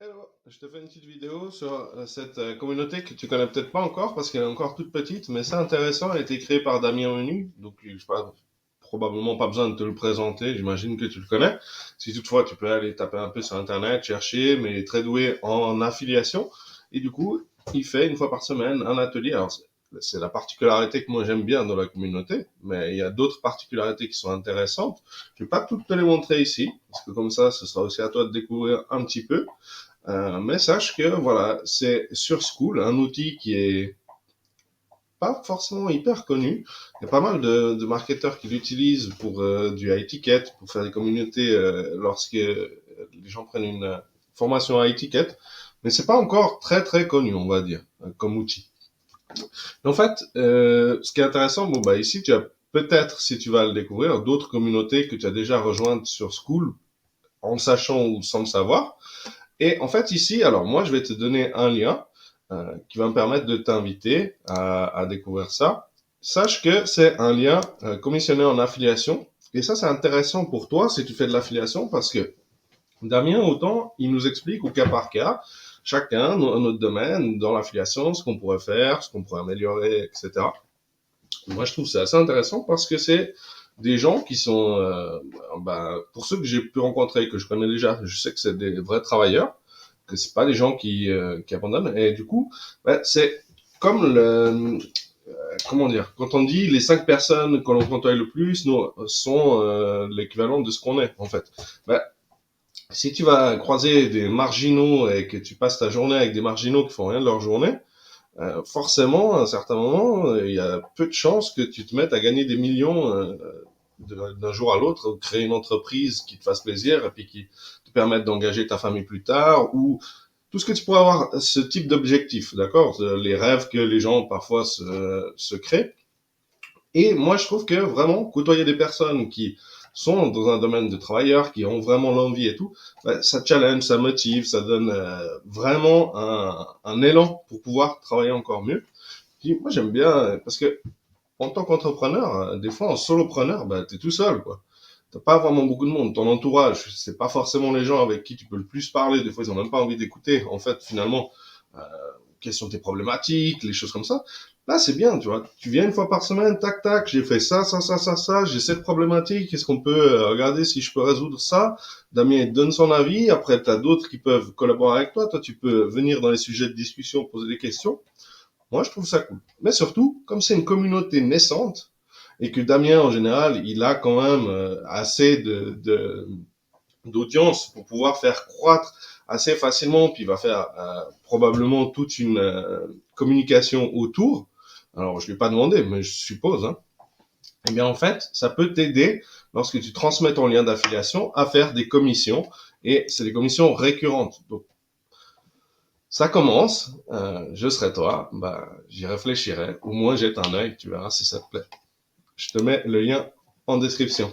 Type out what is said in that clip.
Hello, je te fais une petite vidéo sur cette communauté que tu connais peut-être pas encore parce qu'elle est encore toute petite, mais c'est intéressant. Elle a été créée par Damien Menu, donc je sais pas, probablement pas besoin de te le présenter. J'imagine que tu le connais. Si toutefois, tu peux aller taper un peu sur Internet, chercher, mais il est très doué en affiliation. Et du coup, il fait une fois par semaine un atelier. Alors, c'est la particularité que moi j'aime bien dans la communauté, mais il y a d'autres particularités qui sont intéressantes. Je vais pas toutes te les montrer ici, parce que comme ça, ce sera aussi à toi de découvrir un petit peu. Mais sache que voilà, c'est sur School, un outil qui est pas forcément hyper connu. Il y a pas mal de marketeurs qui l'utilisent pour du high ticket, pour faire des communautés lorsque les gens prennent une formation high ticket, mais c'est pas encore très très connu, on va dire, comme outil. En fait, ce qui est intéressant, bon bah ici tu as peut-être, si tu vas le découvrir, d'autres communautés que tu as déjà rejointes sur School, en le sachant ou sans le savoir. Et en fait, ici, alors moi, je vais te donner un lien qui va me permettre de t'inviter à découvrir ça. Sache que c'est un lien commissionné en affiliation. Et ça, c'est intéressant pour toi si tu fais de l'affiliation parce que Damien, autant, il nous explique au cas par cas, chacun dans notre domaine, dans l'affiliation, ce qu'on pourrait faire, ce qu'on pourrait améliorer, etc. Moi, je trouve ça assez intéressant parce que c'est des gens qui sont, pour ceux que j'ai pu rencontrer, que je connais déjà, je sais que c'est des vrais travailleurs, que c'est pas des gens qui abandonnent. Et du coup, c'est comme comment dire, quand on dit les 5 personnes que l'on côtoie le plus nous, sont l'équivalent de ce qu'on est, en fait. Ben, si tu vas croiser des marginaux et que tu passes ta journée avec des marginaux qui font rien de leur journée, forcément, à un certain moment, il y a peu de chances que tu te mettes à gagner des millions d'un jour à l'autre, créer une entreprise qui te fasse plaisir et puis qui te permette d'engager ta famille plus tard ou tout ce que tu pourrais avoir ce type d'objectif, d'accord? Les rêves que les gens parfois se créent. Et moi, je trouve que vraiment, côtoyer des personnes qui sont dans un domaine de travailleurs, qui ont vraiment l'envie et tout, ça challenge, ça motive, ça donne vraiment un élan pour pouvoir travailler encore mieux. Puis moi, j'aime bien, parce que en tant qu'entrepreneur, des fois, en solopreneur, t'es tout seul, quoi. T'as pas vraiment beaucoup de monde. Ton entourage, c'est pas forcément les gens avec qui tu peux le plus parler. Des fois, ils ont même pas envie d'écouter. En fait, finalement, euh, quelles sont tes problématiques, les choses comme ça. Là, c'est bien, tu vois. Tu viens une fois par semaine, tac, tac, j'ai fait ça, ça, ça, ça, ça, j'ai cette problématique, est-ce qu'on peut regarder si je peux résoudre ça? Damien il te donne son avis, après, tu as d'autres qui peuvent collaborer avec toi, toi, tu peux venir dans les sujets de discussion, poser des questions. Moi, je trouve ça cool. Mais surtout, comme c'est une communauté naissante, et que Damien, en général, il a quand même assez d'audience pour pouvoir faire croître assez facilement, puis il va faire probablement toute une communication autour. Alors, je ne lui ai pas demandé, mais je suppose. Hein. Eh bien, en fait, ça peut t'aider, lorsque tu transmets ton lien d'affiliation, à faire des commissions, et c'est des commissions récurrentes. Donc, ça commence, je serai toi, j'y réfléchirai, au moins jette un œil, tu verras si ça te plaît. Je te mets le lien en description.